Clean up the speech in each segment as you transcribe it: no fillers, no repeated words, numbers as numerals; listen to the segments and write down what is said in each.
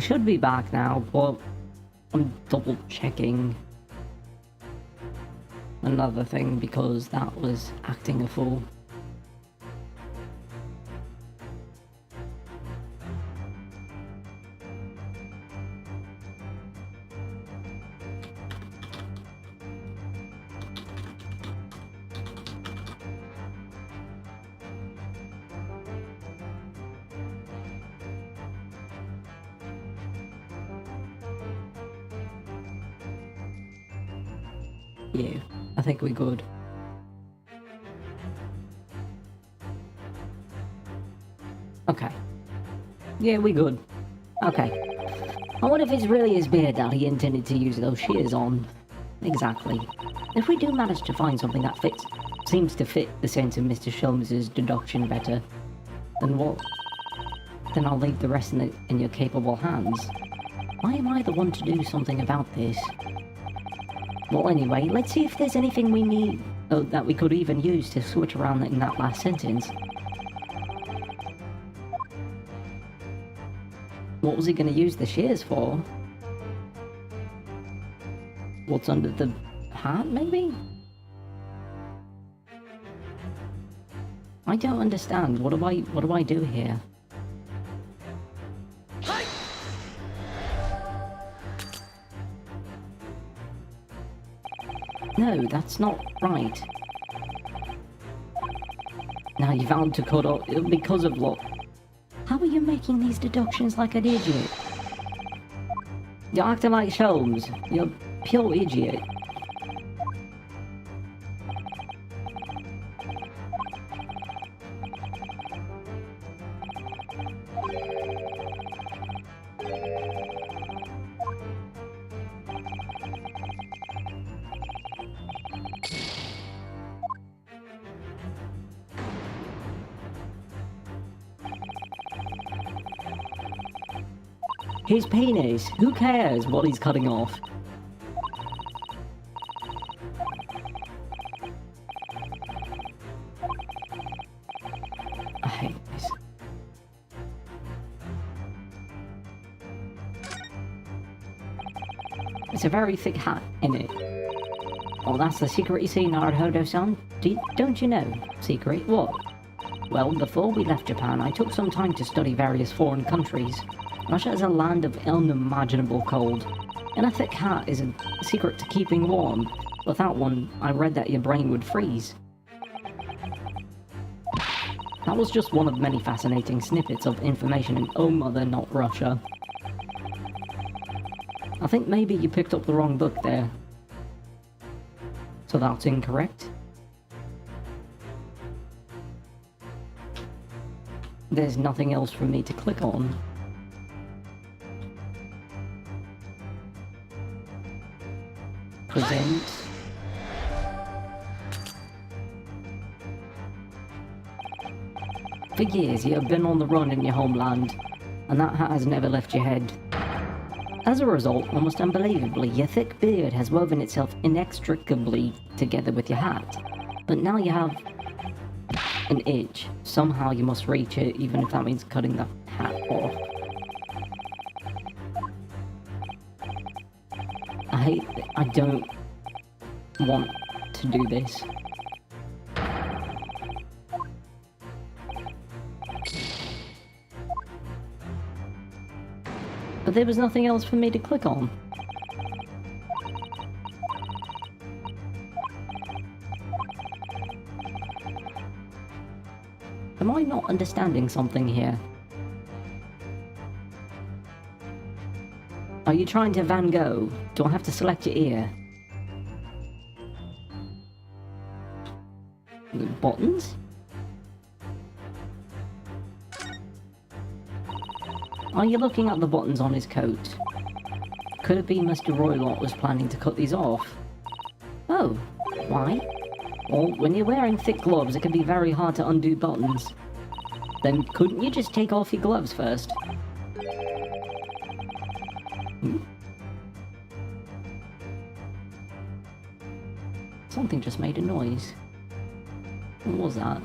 We should be back now, but I'm double checking another thing because that was acting a fool. Yeah, I think we're good. Okay. Yeah, we're good. Okay. I wonder if it's really his beard that he intended to use those shears on. Exactly. If we do manage to find something that seems to fit the sense of Mr. Sholmes's deduction better, then what? Then I'll leave the rest in your capable hands. Why am I the one to do something about this? Well, anyway, let's see if there's anything we need, that we could even use to switch around in that last sentence. What was he going to use the shears for? What's under the hat, maybe? I don't understand. What do I do here? No, that's not right. Now you vowed to cut off because of what? How are you making these deductions like an idiot? You're acting like Sholmes. You're a pure idiot. His penis. Who cares what he's cutting off? I hate this. It's a very thick hat, isn't it? Oh, that's the secret you see, Naruhodo-san. Don't you know? Secret? What? Well, before we left Japan, I took some time to study various foreign countries. Russia is a land of unimaginable cold, and a thick hat is a secret to keeping warm. Without one, I read that your brain would freeze. That was just one of many fascinating snippets of information in Oh Mother Not Russia. I think maybe you picked up the wrong book there. So that's incorrect. There's nothing else for me to click on. Present. For years you have been on the run in your homeland, and that hat has never left your head. As a result, almost unbelievably, your thick beard has woven itself inextricably together with your hat. But now you have an itch. Somehow you must reach it, even if that means cutting the hat off. I don't want to do this. But there was nothing else for me to click on. Am I not understanding something here? Are you trying to Van Gogh? Do I have to select your ear? The buttons? Are you looking at the buttons on his coat? Could it be Mr. Roylott was planning to cut these off? Oh, why? Well, when you're wearing thick gloves, it can be very hard to undo buttons. Then couldn't you just take off your gloves first? Something just made a noise. What was that?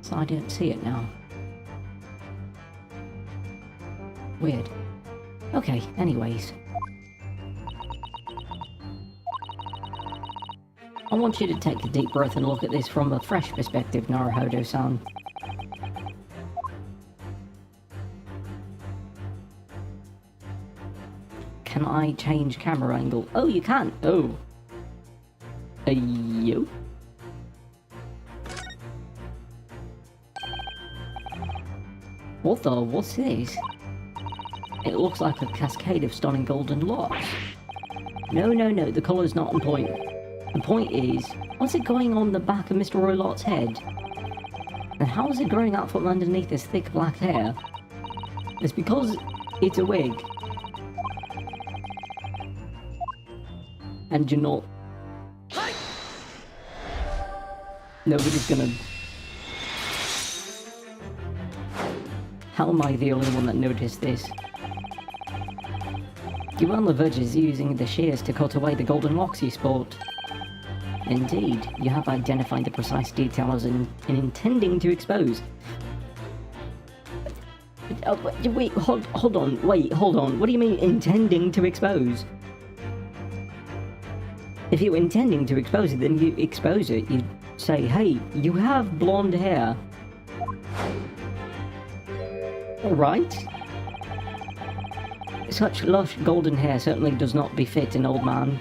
So I didn't see it now. Weird. Okay, anyways. I want you to take a deep breath and look at this from a fresh perspective, Naruhodo-san. Can I change camera angle? Oh, you can! Oh. Yo. What's this? It looks like a cascade of stunning golden locks. No, the colour's not on point. The point is, what's it going on the back of Mr. Roylot's head? And how is it growing out from underneath his thick black hair? It's because it's a wig. And you're not... Nobody's gonna... How am I the only one that noticed this? You were on the verge of using the shears to cut away the golden locks you sport. Indeed, you have identified the precise details in intending to expose. Wait, hold on. What do you mean, intending to expose? If you're intending to expose it, then you expose it. You say, hey, you have blonde hair. Alright. Such lush golden hair certainly does not befit an old man.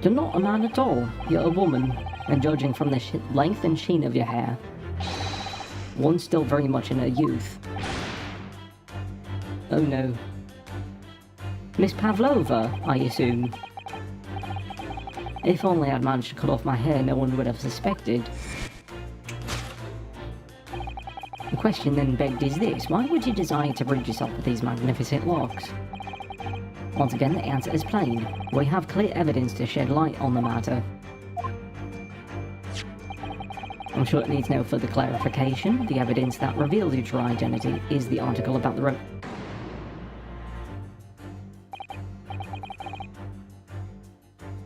You're not a man at all. You're a woman, and judging from the length and sheen of your hair, one's still very much in her youth. Oh no. Miss Pavlova, I assume. If only I'd managed to cut off my hair, no one would have suspected. The question then begged is this: why would you desire to rid yourself of these magnificent locks? Once again, the answer is plain. We have clear evidence to shed light on the matter. I'm sure it needs no further clarification. The evidence that reveals your true identity is the article about the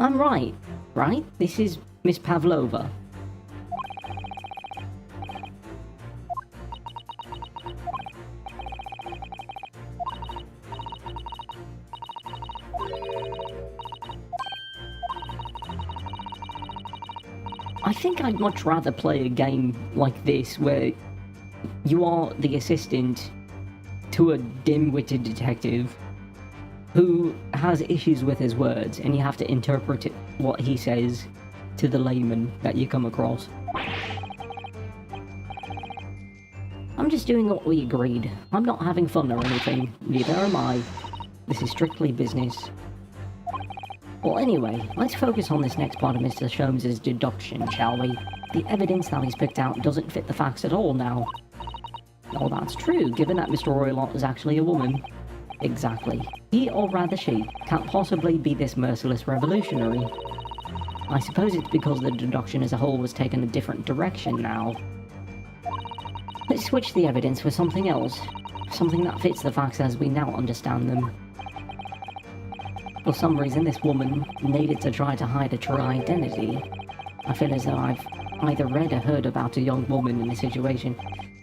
I'm right? This is Miss Pavlova. I think I'd much rather play a game like this, where you are the assistant to a dim-witted detective who has issues with his words, and you have to interpret what he says to the layman that you come across. I'm just doing what we agreed. I'm not having fun or anything, neither am I. This is strictly business. Well, anyway, let's focus on this next part of Mr. Sholmes' deduction, shall we? The evidence that he's picked out doesn't fit the facts at all now. Oh, that's true, given that Mr. Roylott is actually a woman. Exactly. He, or rather she, can't possibly be this merciless revolutionary. I suppose it's because the deduction as a whole was taken a different direction now. Let's switch the evidence for something else. Something that fits the facts as we now understand them. For some reason, this woman needed to try to hide a true identity. I feel as though I've either read or heard about a young woman in this situation.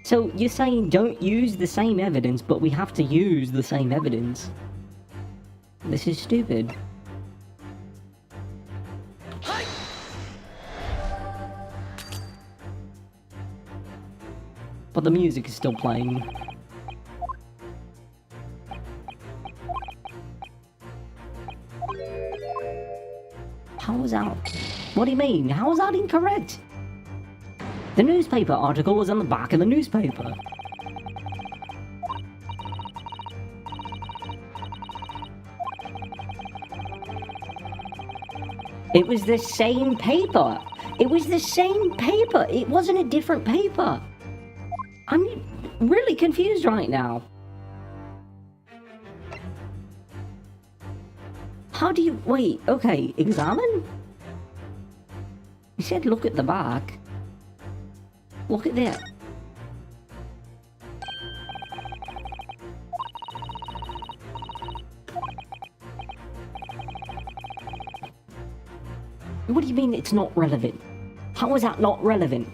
So, you're saying don't use the same evidence, but we have to use the same evidence? This is stupid. But the music is still playing. How was that? What do you mean? How is that incorrect? The newspaper article was on the back of the newspaper. It was the same paper. It was the same paper. It wasn't a different paper. I'm really confused right now. How do you... Wait, okay, examine? You said look at the back. Look at that. What do you mean it's not relevant? How is that not relevant?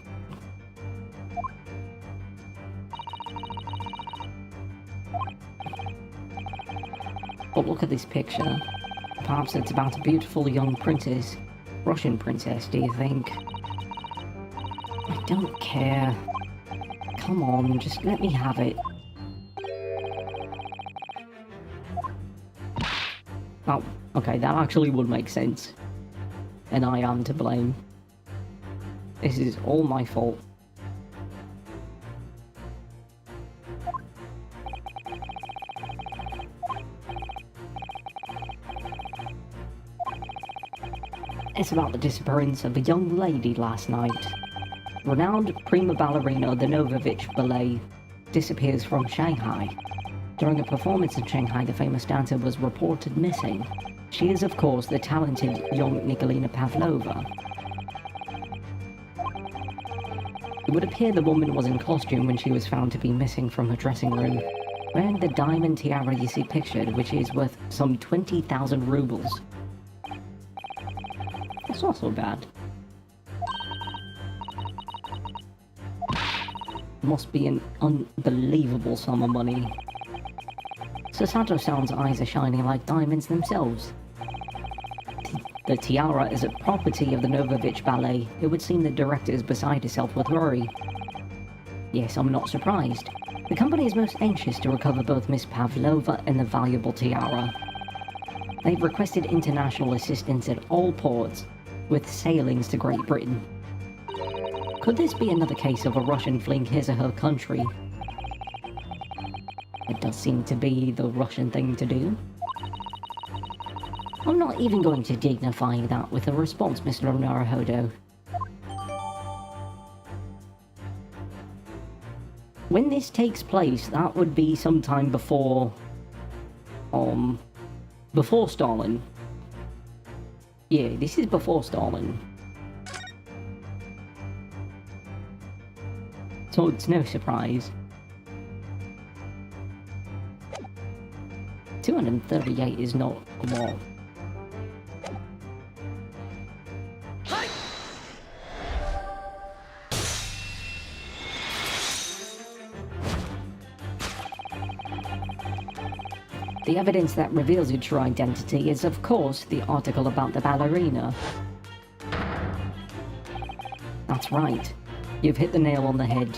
But look at this picture. Perhaps it's about a beautiful young princess. Russian princess, do you think? I don't care. Come on, just let me have it. Oh, okay, that actually would make sense. And I am to blame. This is all my fault. It's about the disappearance of a young lady last night. Renowned prima ballerina the Novovich Ballet disappears from Shanghai. During a performance in Shanghai, the famous dancer was reported missing. She is, of course, the talented young Nikolina Pavlova. It would appear the woman was in costume when she was found to be missing from her dressing room, wearing the diamond tiara you see pictured, which is worth some 20,000 rubles. It's not so bad. Must be an unbelievable sum of money. Susato-san's eyes are shining like diamonds themselves. The tiara is a property of the Novovich Ballet. It would seem the director is beside herself with worry. Yes, I'm not surprised. The company is most anxious to recover both Miss Pavlova and the valuable tiara. They've requested international assistance at all ports, with sailings to Great Britain. Could this be another case of a Russian fleeing his or her country? It does seem to be the Russian thing to do. I'm not even going to dignify that with a response, Mr. Naruhodo. When this takes place, that would be sometime before... before Stalin. Yeah, this is before Stalin. So it's no surprise. 238 is not a lot. The evidence that reveals your true identity is, of course, the article about the ballerina. That's right. You've hit the nail on the head.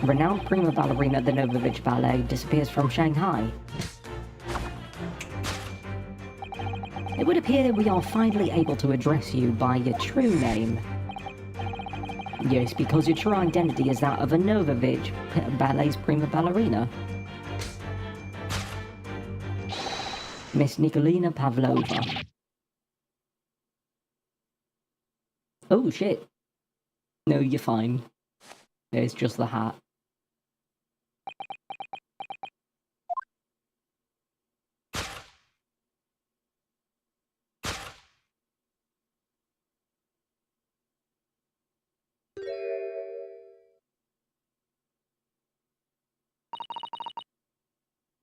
Renowned prima ballerina the Novovich Ballet disappears from Shanghai. It would appear that we are finally able to address you by your true name. Yes, because your true identity is that of a Novovich Ballet's prima ballerina. Miss Nikolina Pavlova. Oh shit. No, you're fine. It's just the hat.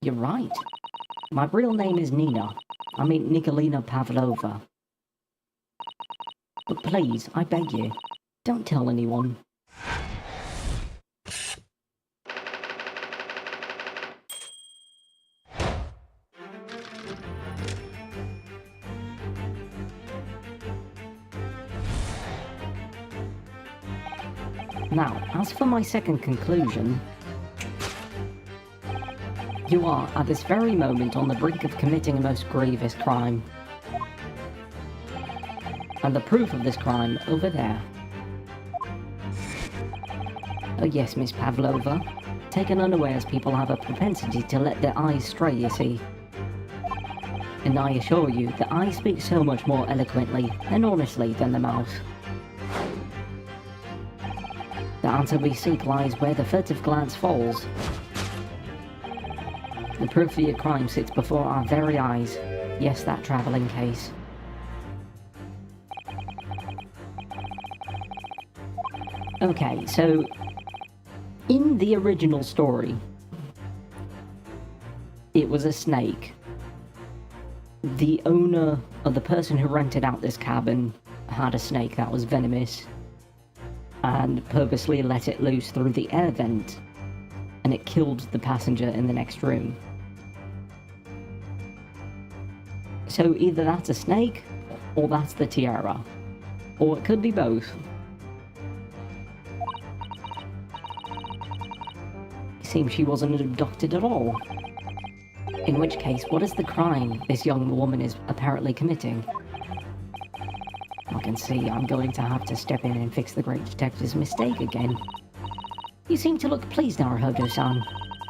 You're right. My real name is Nina. I mean Nikolina Pavlova. But please, I beg you, don't tell anyone. Now, as for my second conclusion, you are, at this very moment, on the brink of committing a most grievous crime. And the proof of this crime, over there. Oh yes, Miss Pavlova. Taken unawares, people have a propensity to let their eyes stray, you see. And I assure you, the eye speaks so much more eloquently and honestly than the mouth. The answer we seek lies where the furtive glance falls. The proof of your crime sits before our very eyes. Yes, that travelling case. Okay, so in the original story, it was a snake. The owner, or the person who rented out this cabin, had a snake that was venomous and purposely let it loose through the air vent. And and it killed the passenger in the next room. So either that's a snake, or that's the tiara. Or it could be both. It seems she wasn't abducted at all. In which case, what is the crime this young woman is apparently committing? I can see I'm going to have to step in and fix the great detective's mistake again. You seem to look pleased, Naruhodo-san.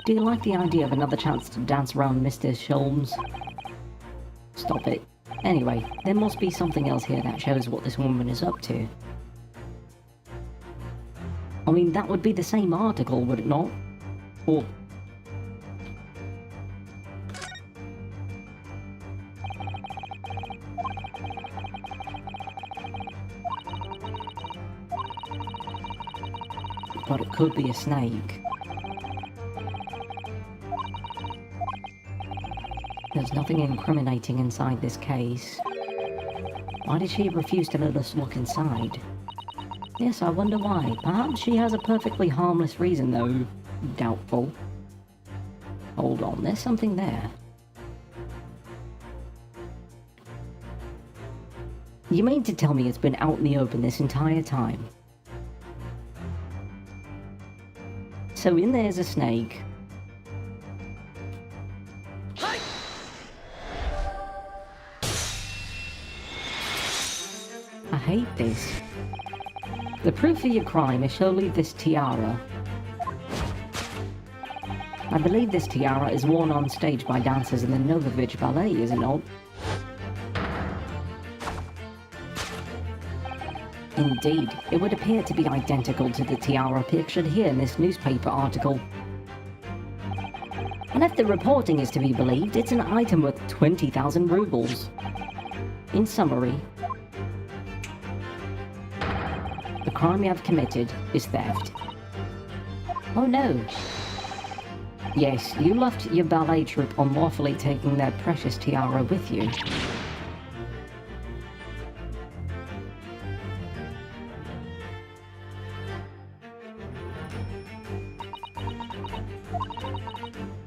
Do you like the idea of another chance to dance around Mr. Sholmes? Stop it. Anyway, there must be something else here that shows what this woman is up to. I mean, that would be the same article, would it not? Or... but it could be a snake. There's nothing incriminating inside this case. Why did she refuse to let us look inside? Yes, I wonder why. Perhaps she has a perfectly harmless reason, though. Doubtful. Hold on, there's something there. You mean to tell me it's been out in the open this entire time? So in there's a snake. I hate this. The proof of your crime is surely this tiara. I believe this tiara is worn on stage by dancers in the Novovich Ballet, is it not? Indeed, it would appear to be identical to the tiara pictured here in this newspaper article. And if the reporting is to be believed, it's an item worth 20,000 rubles. In summary, the crime you have committed is theft. Oh no! Yes, you left your ballet troupe unlawfully taking their precious tiara with you.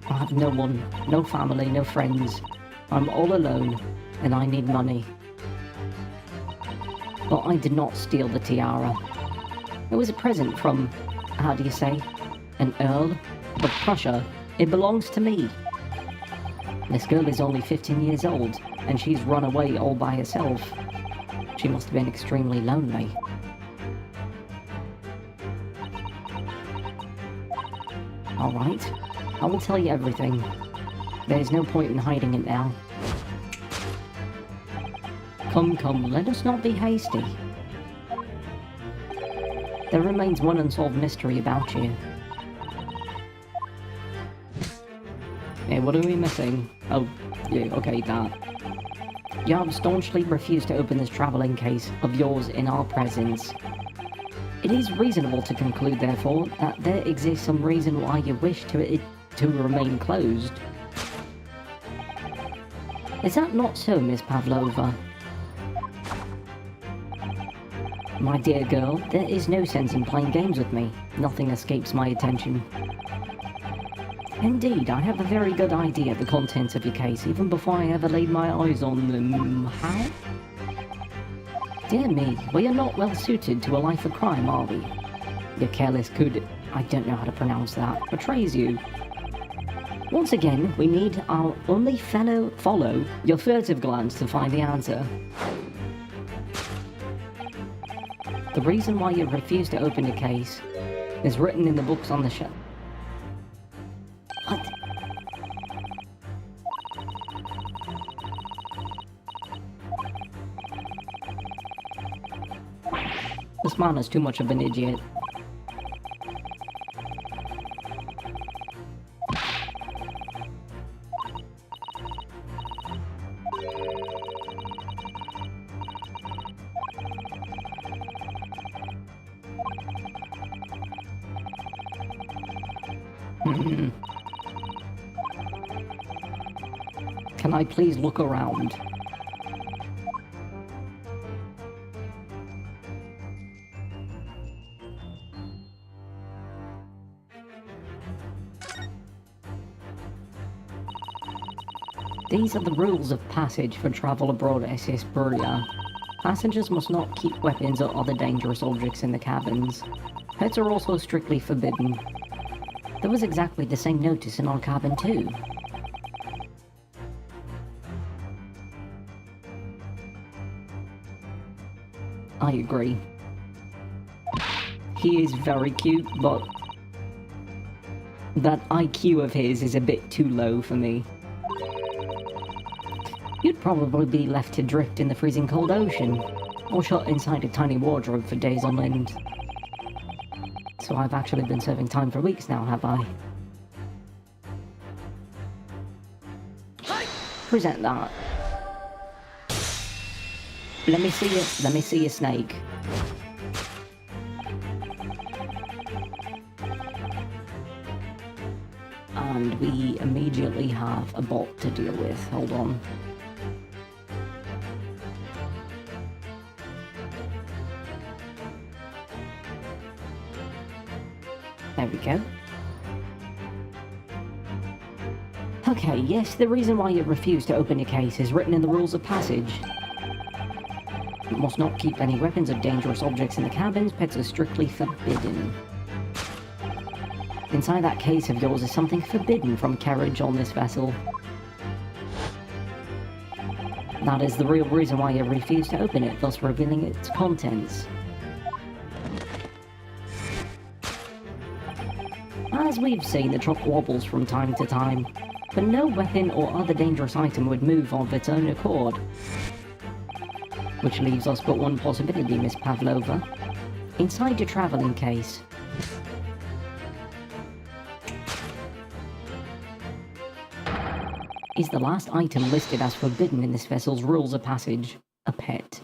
I have no one, no family, no friends. I'm all alone, and I need money. But I did not steal the tiara. It was a present from, how do you say, an Earl of Prussia. It belongs to me. This girl is only 15 years old, and she's run away all by herself. She must have been extremely lonely. Alright, I will tell you everything. There's no point in hiding it now. Come, come, let us not be hasty. There remains one unsolved mystery about you. Hey, what are we missing? Oh, yeah, okay, that. You have staunchly refused to open this travelling case of yours in our presence. It is reasonable to conclude, therefore, that there exists some reason why you wish it to remain closed. Is that not so, Miss Pavlova? My dear girl, there is no sense in playing games with me. Nothing escapes my attention. Indeed, I have a very good idea of the contents of your case, even before I ever laid my eyes on them. How? Dear me, we are not well suited to a life of crime, are we? Your careless could, I don't know how to pronounce that, betrays you. Once again, we need our only follow your furtive glance to find the answer. The reason why you refuse to open the case is written in the books on the shelf. What? This man is too much of an idiot. Can I please look around? These are the rules of passage for travel abroad SS Buria. Passengers must not keep weapons or other dangerous objects in the cabins. Pets are also strictly forbidden. There was exactly the same notice in our cabin too. I agree. He is very cute, but that IQ of his is a bit too low for me. You'd probably be left to drift in the freezing cold ocean, or shut inside a tiny wardrobe for days on end. So I've actually been serving time for weeks now, have I? Present that. Let me see your snake. And we immediately have a bot to deal with. Hold on. There we go. Okay, yes, the reason why you refuse to open your case is written in the rules of passage. You must not keep any weapons or dangerous objects in the cabins. Pets are strictly forbidden. Inside that case of yours is something forbidden from carriage on this vessel. That is the real reason why you refuse to open it, thus revealing its contents. As we've seen, the truck wobbles from time to time, but no weapon or other dangerous item would move of its own accord. Which leaves us but one possibility, Miss Pavlova. Inside your travelling case. Is the last item listed as forbidden in this vessel's rules of passage a pet?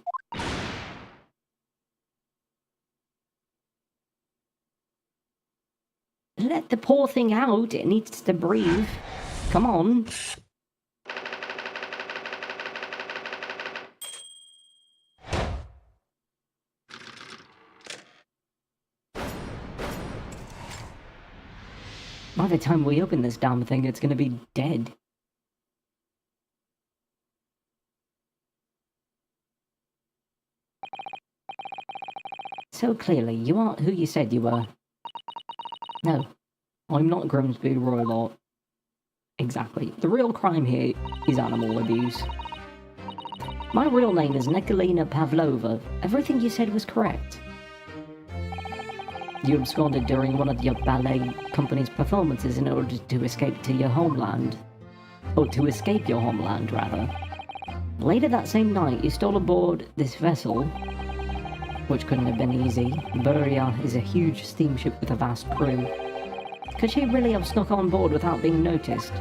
Let the poor thing out, it needs to breathe. Come on. By the time we open this damn thing, it's gonna be dead. So clearly, you aren't who you said you were. No, I'm not Grimsby Roylott. Exactly. The real crime here is animal abuse. My real name is Nikolina Pavlova. Everything you said was correct. You absconded during one of your ballet company's performances in order to escape to your homeland. Or to escape your homeland, rather. Later that same night, you stole aboard this vessel, which couldn't have been easy. Buria is a huge steamship with a vast crew. Could she really have snuck on board without being noticed?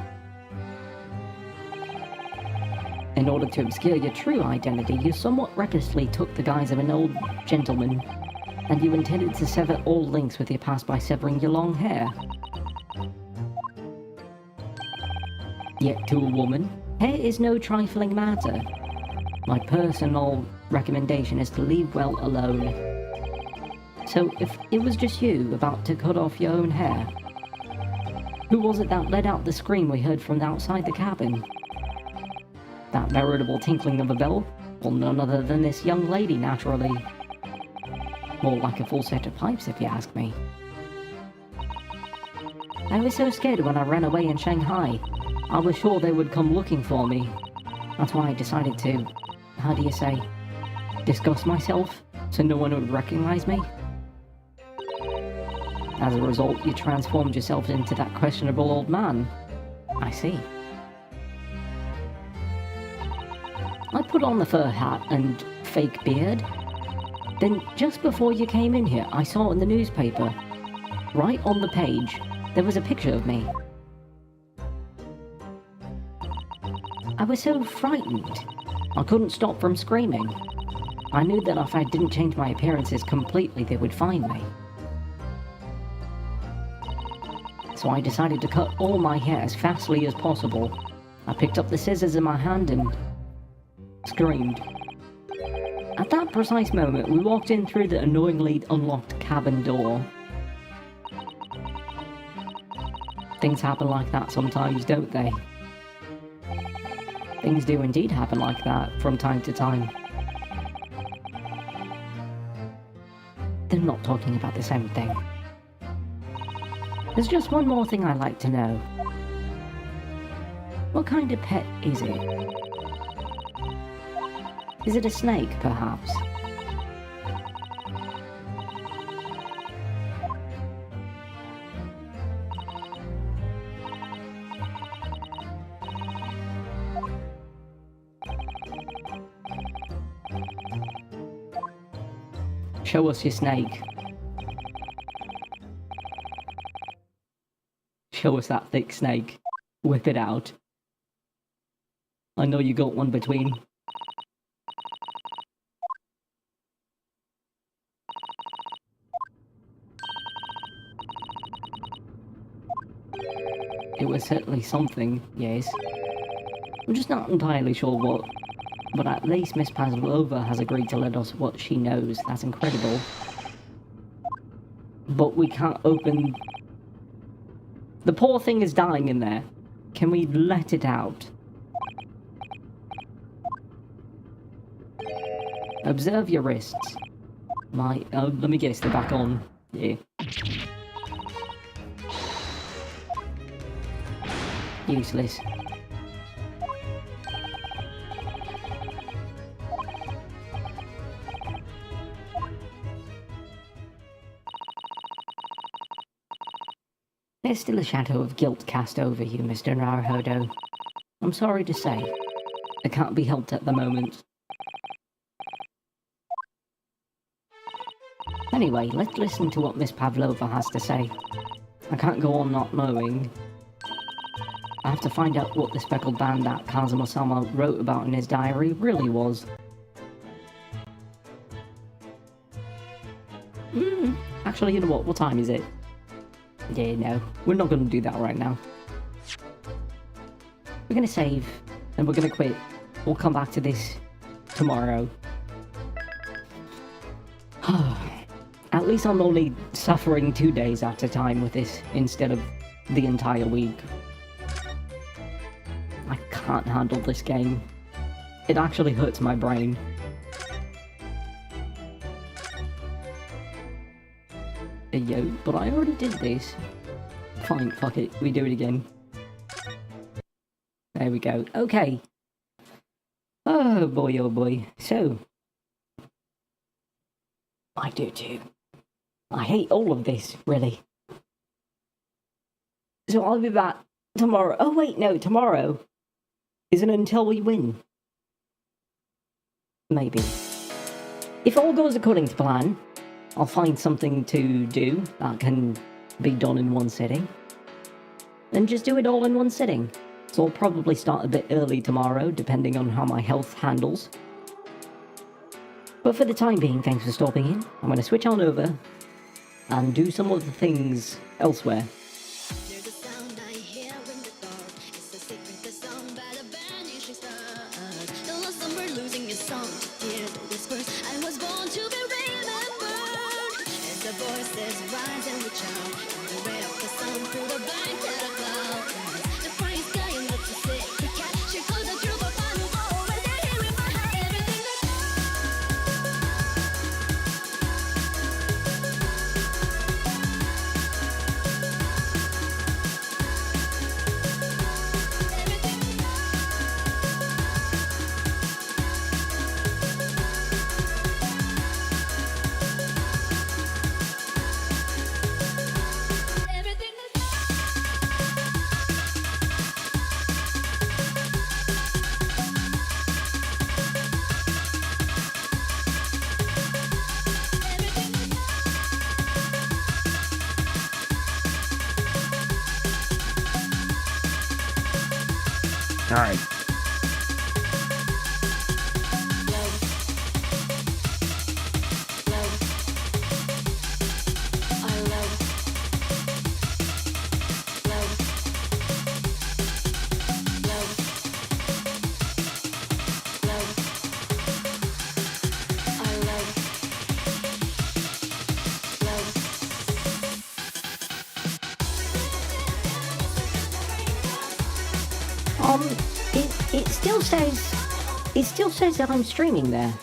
In order to obscure your true identity, you somewhat recklessly took the guise of an old gentleman, and you intended to sever all links with your past by severing your long hair. Yet to a woman, hair is no trifling matter. My personal recommendation is to leave well alone. So if it was just you about to cut off your own hair, who was it that let out the scream we heard from outside the cabin? That veritable tinkling of a bell? Well, none other than this young lady, naturally. More like a full set of pipes, if you ask me. I was so scared when I ran away in Shanghai. I was sure they would come looking for me. That's why I decided to, how do you say, disguise myself so no one would recognize me. As a result, you transformed yourself into that questionable old man. I see. I put on the fur hat and fake beard. Then, just before you came in here, I saw in the newspaper, right on the page, there was a picture of me. I was so frightened. I couldn't stop from screaming. I knew that if I didn't change my appearances completely, they would find me. So I decided to cut all my hair as fastly as possible. I picked up the scissors in my hand and screamed. At that precise moment, we walked in through the annoyingly unlocked cabin door. Things happen like that sometimes, don't they? things do indeed happen like that from time to time. They're not talking about the same thing. There's just one more thing I'd like to know. What kind of pet is it? Is it a snake, perhaps? Show us your snake. Show us that thick snake. Whip it out. I know you got one between. It was certainly something, yes. I'm just not entirely sure what. But at least Miss Pavlova has agreed to let us what she knows. That's incredible. But we can't open... The poor thing is dying in there. Can we let it out? Observe your wrists. Let me guess, they're back on. Yeah. Useless. There's still a shadow of guilt cast over you, Mr. Naruhodo. I'm sorry to say. It can't be helped at the moment. Anyway, let's listen to what Miss Pavlova has to say. I can't go on not knowing. I have to find out what the speckled band that Kazuma-sama wrote about in his diary really was. Actually, you know what? What time is it? Yeah, no. We're not going to do that right now. We're going to save, and we're going to quit. We'll come back to this tomorrow. At least I'm only suffering 2 days at a time with this, instead of the entire week. I can't handle this game. It actually hurts my brain. Yo, but I already did this. Fine, fuck it, we do it again. There we go. Okay. Oh boy, so... I do too. I hate all of this, really. So I'll be back tomorrow. Oh wait, no, tomorrow isn't until we win. Maybe. If all goes according to plan, I'll find something to do that can be done in one sitting. And just do it all in one sitting. So I'll probably start a bit early tomorrow, depending on how my health handles. But for the time being, thanks for stopping in. I'm going to switch on over and do some of the things elsewhere. There's a sound I hear in the dark. It's a secret, the song by the vanishing stars. The lost summer losing its song to hear the whispers. I was born to be remembered. As the voices rise and reach out, and the red of the sun through the blind that are clouds. The crying sky and the secret cat. She calls the truth of I will always hear in my heart everything Alright. It still says that I'm streaming there.